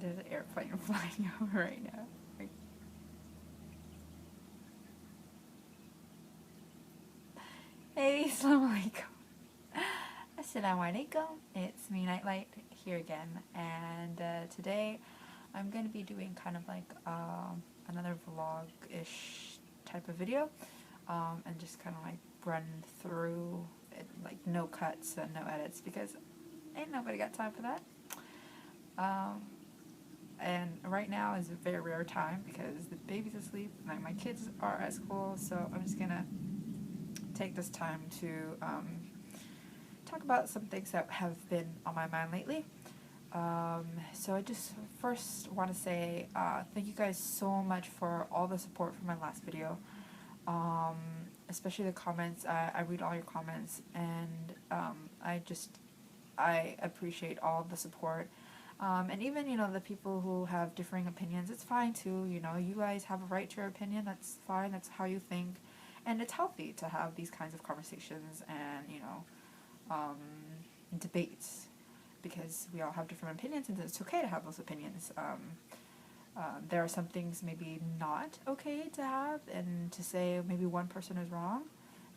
There's an airplane flying over right now. Hey, assalamu alaikum. Assalamu alaikum. It's me, Nightlight, here again, and today I'm going to be doing kind of like another vlog-ish type of video, and just kind of like run through it, like no cuts and no edits, because ain't nobody got time for that. Um, and right now is a very rare time because the baby's asleep, like my kids are at school, so I'm just gonna take this time to talk about some things that have been on my mind lately. So I just first want to say thank you guys so much for all the support from my last video, um, especially the comments. I read all your comments, and I appreciate all the support. And even, the people who have differing opinions, it's fine too. You guys have a right to your opinion. That's fine. That's how you think. And it's healthy to have these kinds of conversations and, um, debates, because we all have different opinions, and it's okay to have those opinions. There are some things maybe not okay to have, and to say maybe one person is wrong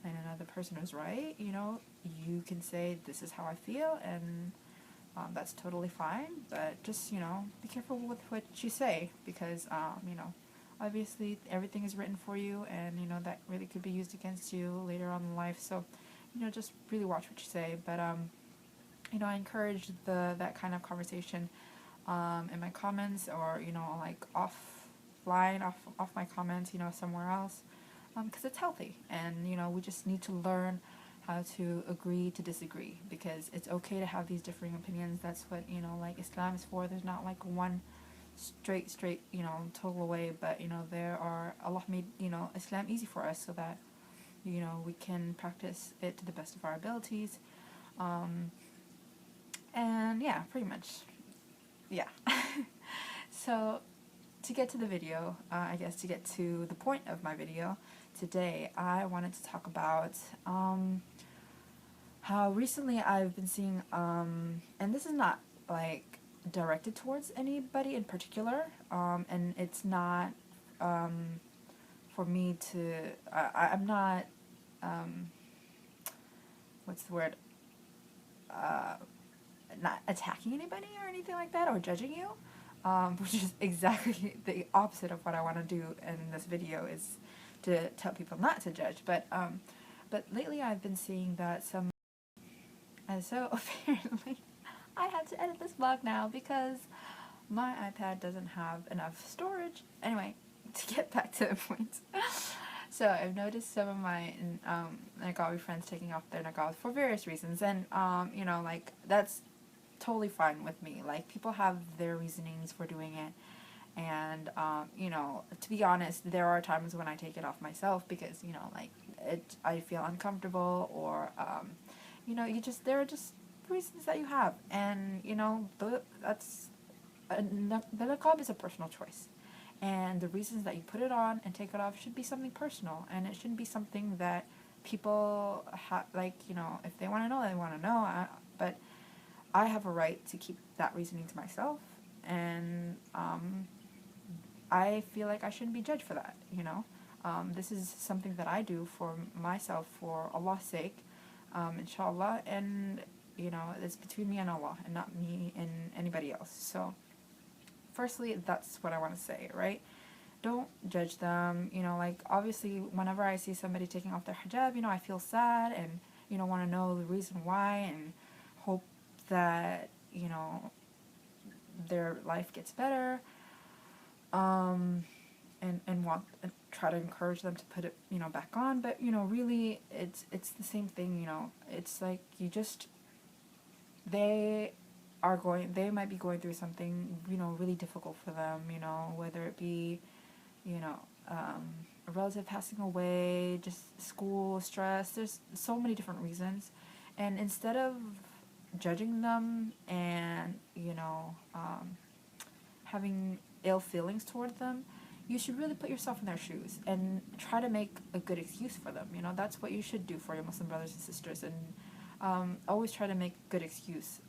and another person is right. You can say, this is how I feel, and that's totally fine, but just, be careful with what you say, because, obviously everything is written for you, and, that really could be used against you later on in life, so, just really watch what you say. But, I encourage that kind of conversation in my comments, or, like offline, off my comments, somewhere else, because it's healthy, and, we just need to learn how to agree to disagree, because it's okay to have these differing opinions. That's what, like Islam is for. There's not like one straight, total way, but, there are, Allah made, Islam easy for us so that, we can practice it to the best of our abilities. And yeah, pretty much, yeah. So, to get to the video, I guess to get to the point of my video, today I wanted to talk about how recently I've been seeing, and this is not like directed towards anybody in particular, and it's not for me to, I'm not, what's the word, not attacking anybody or anything like that, or judging you, which is exactly the opposite of what I want to do in this video, is to tell people not to judge. But lately I've been seeing that some, and so apparently I had to edit this vlog now because my iPad doesn't have enough storage. Anyway, to get back to the point. So I've noticed some of my Nagawi friends taking off their Nagawi for various reasons, and like, that's totally fine with me. Like, people have their reasonings for doing it, and to be honest, there are times when I take it off myself because, like, I feel uncomfortable, or there are just reasons that you have, and that's the niqab is a personal choice, and the reasons that you put it on and take it off should be something personal, and it shouldn't be something that people like, if they want to know, they want to know. But I have a right to keep that reasoning to myself, and I feel like I shouldn't be judged for that. This is something that I do for myself, for Allah's sake, inshallah, and it's between me and Allah, and not me and anybody else. So firstly, that's what I want to say, right? Don't judge them. Like, obviously whenever I see somebody taking off their hijab, I feel sad, and want to know the reason why, and hope that their life gets better, and want, try to encourage them to put it back on. But really, it's the same thing. It's like, they might be going through something really difficult for them, whether it be a relative passing away, just school stress. There's so many different reasons, and instead of judging them and having ill feelings toward them, you should really put yourself in their shoes and try to make a good excuse for them. That's what you should do for your Muslim brothers and sisters, and always try to make good excuse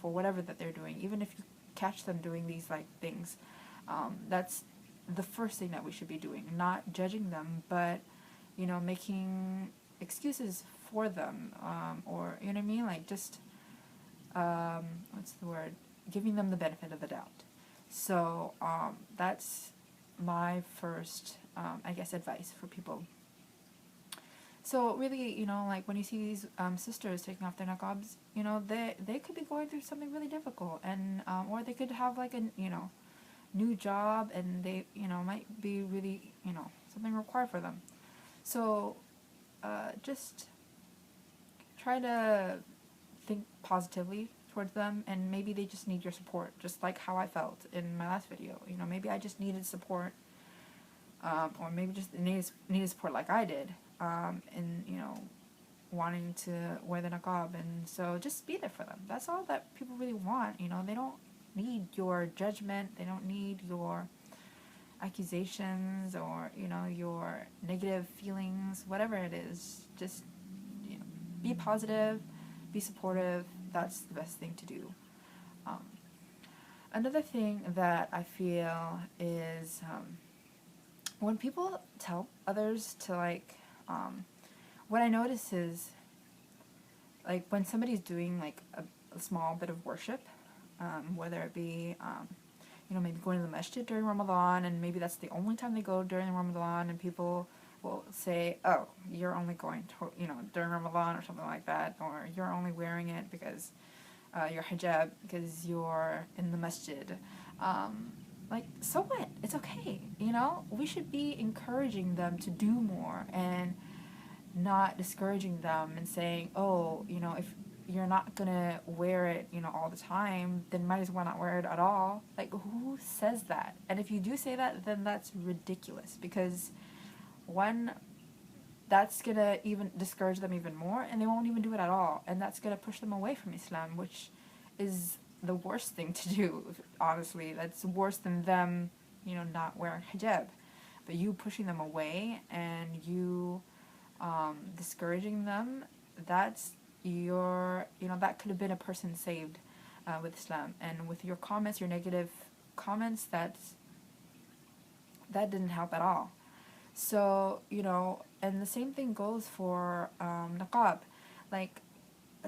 for whatever that they're doing, even if catch them doing these like things, that's the first thing that we should be doing. Not judging them, but making excuses for them, or you know what I mean, like just what's the word? Giving them the benefit of the doubt. So that's my first, I guess, advice for people. So really, like when you see these sisters taking off their niqabs, they could be going through something really difficult, and or they could have like a new job, and they might be really something required for them. So just try to think positively towards them, and maybe they just need your support, just like how I felt in my last video. Maybe I just needed support, or maybe just needed support like I did, in wanting to wear the niqab. And so just be there for them. That's all that people really want. They don't need your judgment, they don't need your accusations, or your negative feelings, whatever it is. Just be positive, be supportive. That's the best thing to do. Another thing that I feel is when people tell others to what I notice is like when somebody's doing like a small bit of worship, whether it be maybe going to the masjid during Ramadan, and maybe that's the only time they go during Ramadan, and people will say, oh, you're only going to, during Ramadan or something like that, or you're only wearing it because your hijab, because you're in the masjid. So what? It's okay, We should be encouraging them to do more, and not discouraging them and saying, oh, if you're not gonna wear it, all the time, then might as well not wear it at all. Like, who says that? And if you do say that, then that's ridiculous, because one, that's gonna even discourage them even more, and they won't even do it at all, and that's gonna push them away from Islam, which is the worst thing to do, honestly. That's worse than them, not wearing hijab. But you pushing them away, and you discouraging them, that's that could have been a person saved with Islam. And with your comments, your negative comments, that didn't help at all. So, and the same thing goes for niqab. Like,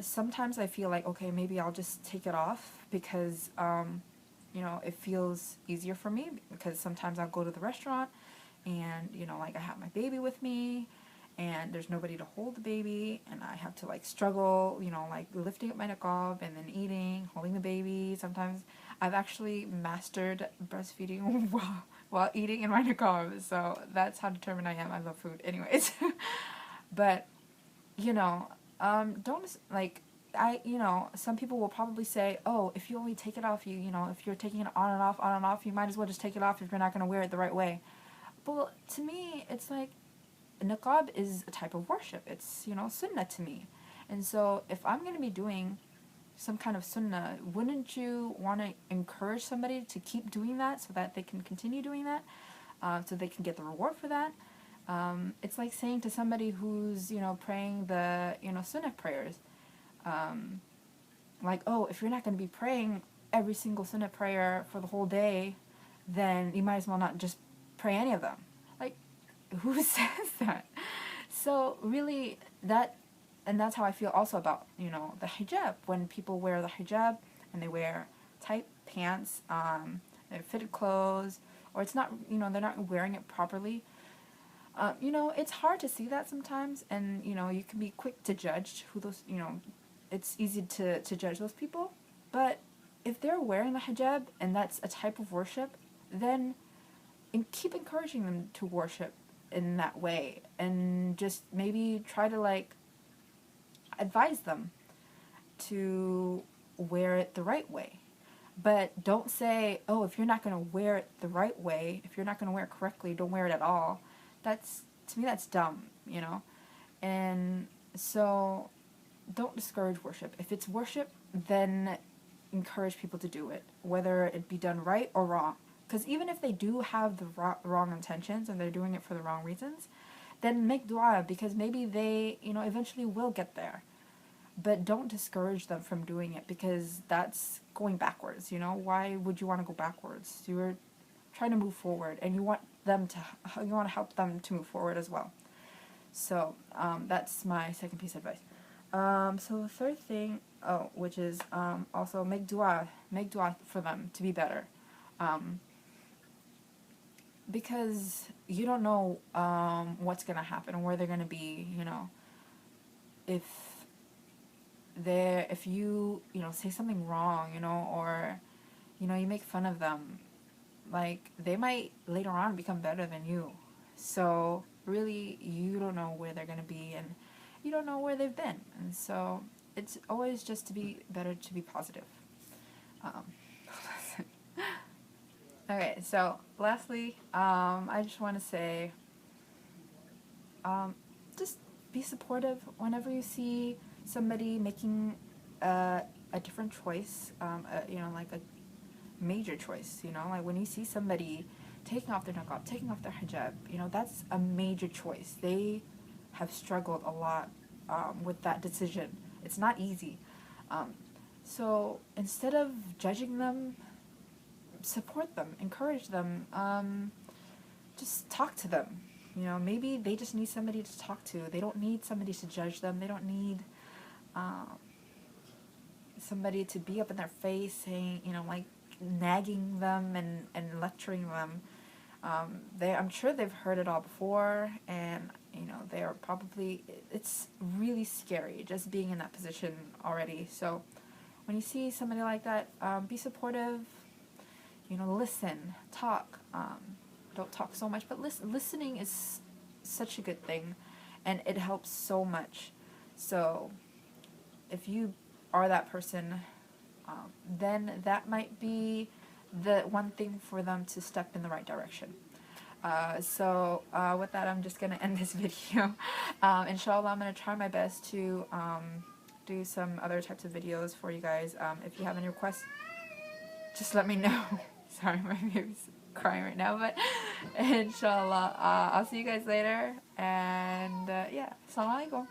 sometimes I feel like, okay, maybe I'll just take it off because, it feels easier for me, because sometimes I'll go to the restaurant and, I have my baby with me, and there's nobody to hold the baby, and I have to struggle, lifting up my niqab and then eating, holding the baby. Sometimes I've actually mastered breastfeeding while eating in my niqab, so that's how determined I am. I love food anyways. But don't some people will probably say, oh, if you only take it off, if you're taking it on and off, you might as well just take it off if you're not going to wear it the right way. But to me, it's like, niqab is a type of worship. It's, sunnah to me. And so if I'm going to be doing some kind of sunnah, wouldn't you want to encourage somebody to keep doing that so that they can continue doing that, so they can get the reward for that? It's like saying to somebody who's, praying the, sunnah prayers, oh, if you're not going to be praying every single sunnah prayer for the whole day, then you might as well not just pray any of them. Who says that? So really, that's how I feel also about, the hijab. When people wear the hijab and they wear tight pants, fitted clothes, or it's not, they're not wearing it properly. It's hard to see that sometimes, and, you can be quick to judge who those, it's easy to judge those people. But if they're wearing the hijab and that's a type of worship, then keep encouraging them to worship in that way, and just maybe try to advise them to wear it the right way. But don't say, oh, if you're not going to wear it the right way, if you're not going to wear it correctly, don't wear it at all. To me, that's dumb, And so don't discourage worship. If it's worship, then encourage people to do it, whether it be done right or wrong. Because even if they do have the wrong intentions and they're doing it for the wrong reasons, then make dua, because maybe they, eventually will get there. but don't discourage them from doing it, because that's going backwards. You know, why would you want to go backwards? You're trying to move forward, and you want to help them to move forward as well. So that's my second piece of advice. So the third thing, which is also make dua for them to be better, because you don't know what's gonna happen, where they're gonna be. You know, if you say something wrong, or you make fun of them, like, they might later on become better than you. So really, you don't know where they're gonna be, and you don't know where they've been, and so it's always just to be better, to be positive. Um, okay, so lastly, I just want to say, just be supportive whenever you see somebody making a different choice, like a major choice, like when you see somebody taking off their niqab, taking off their hijab, that's a major choice. They have struggled a lot with that decision. It's not easy. So instead of judging them, support them, encourage them, just talk to them. Maybe they just need somebody to talk to. They don't need somebody to judge them. They don't need somebody to be up in their face saying, like, nagging them and lecturing them. I'm sure they've heard it all before, and they're probably, it's really scary just being in that position already. So when you see somebody like that, be supportive, listen, talk. Don't talk so much, but listening is such a good thing, and it helps so much. So if you are that person, then that might be the one thing for them to step in the right direction. So with that, I'm just going to end this video. Inshallah, I'm going to try my best to do some other types of videos for you guys. If you have any requests, just let me know. Sorry, my baby's crying right now, but inshallah, I'll see you guys later, and yeah, assalamu alaikum.